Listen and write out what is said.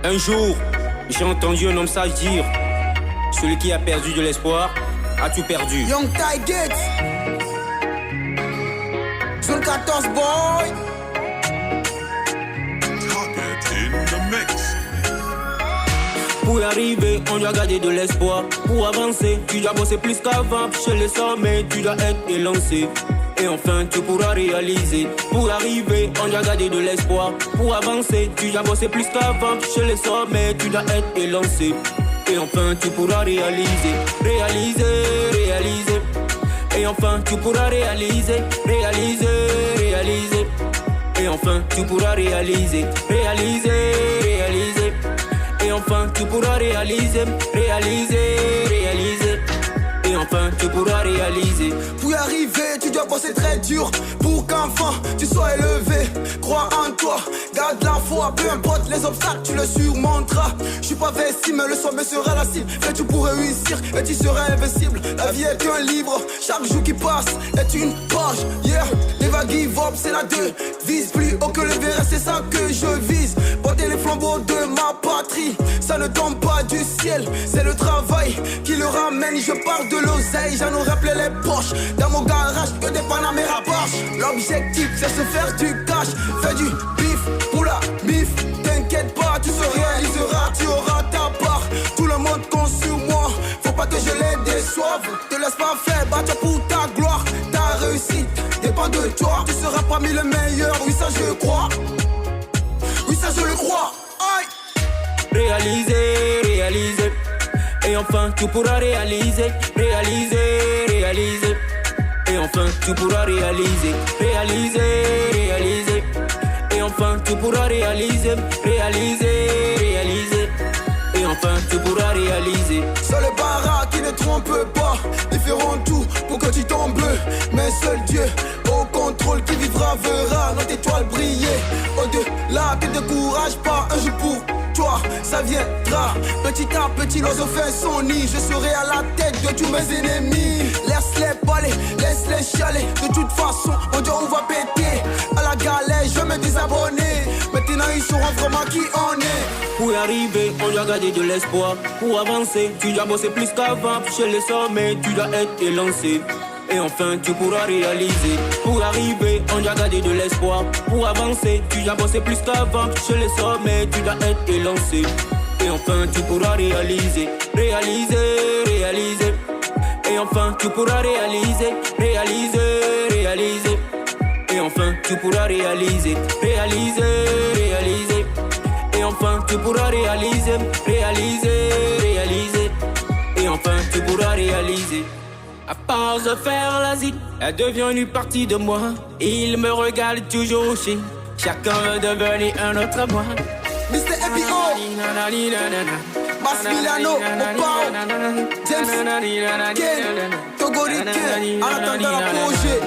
Un jour, j'ai entendu un homme sage dire: celui qui a perdu de l'espoir a tout perdu. Young Tigers, Zone 14 boy. Pour y arriver, on doit garder de l'espoir. Pour avancer, tu dois bosser plus qu'avant. Chez les sommets, tu dois être élancé. Et enfin, tu pourras réaliser. Pour arriver, on doit garder de l'espoir. Pour avancer, tu dois bosser plus qu'avant. Chez les sommets, tu dois être élancé. Et enfin, tu pourras réaliser. Réaliser, réaliser. Et enfin, tu pourras réaliser. Réaliser, réaliser. Et enfin, tu pourras réaliser. Réaliser, réaliser. Et enfin tu pourras réaliser, réaliser, réaliser. Et enfin tu pourras réaliser. Pour y arriver, tu dois bosser très dur. Pour qu'enfin tu sois élevé. Crois en toi, garde la foi. Peu importe les obstacles, tu le surmonteras. Je suis pas vesti, mais le sommet sera la cible. Fais tout pour réussir et tu seras invincible. La vie est un livre, chaque jour qui passe est une page. Yeah, never give up, c'est la devise. Plus haut que le verre, c'est ça que je vise. Porter les flambeaux de ma patrie, ça ne tombe pas du ciel. C'est le travail qui le ramène. Je parle de l'oseille, j'en aurais plein les poches. Dans mon garage, que des Panamera Porsche. L'objectif, c'est se faire du cash. Fais du bif pour la bif. T'inquiète pas, tu se réaliseras, tu auras ta part. Tout le monde compte sur moi, faut pas que je les déçoive. Te laisse pas faire, battre pour ta gloire. Ta réussite dépend de toi. Tu seras parmi les meilleurs, oui ça je crois. Oui ça je le crois. Aïe. Réaliser, réaliser. Et enfin tu pourras réaliser. Réaliser, réaliser. Et enfin tu pourras réaliser. Réaliser, réaliser. Et enfin tu pourras réaliser. Réaliser, réaliser. Et enfin tu pourras réaliser. Seul le bara qui ne trompe pas. Ils feront tout pour que tu tombes. Mais seul Dieu au contrôle qui vivra verra notre étoile briller. Au-delà, te décourage pas, un jour pour toi, ça viendra. Petit à petit, l'oiseau fait son nid. Je serai à la tête de tous mes ennemis. Laisse-les parler, laisse-les chialer. De toute façon, on dit on va péter. À la galère, je me désabonner. Maintenant, ils sauront vraiment qui on est. Pour y arriver, on doit garder de l'espoir. Pour avancer, tu dois bosser plus qu'avant. Chez les sommets, tu dois être élancé. Et enfin tu pourras réaliser. Pour arriver, on doit garder de l'espoir. Pour avancer, tu dois bosser plus qu'avant. Chez les sommets, tu dois être élancé. Et enfin tu pourras réaliser. Réaliser, réaliser. Et enfin tu pourras réaliser. Réaliser, réaliser. Et enfin tu pourras réaliser. Réaliser, réaliser. Et enfin tu pourras réaliser. Réaliser, réaliser. Et enfin tu pourras réaliser. À part de faire la zig, elle devient une partie de moi. Il me regarde toujours aussi. Chacun veut devenir un autre moi. Mr. Epico, Bass Milano, Opao, James, Ken, Togo Ricain, en attendant la projet.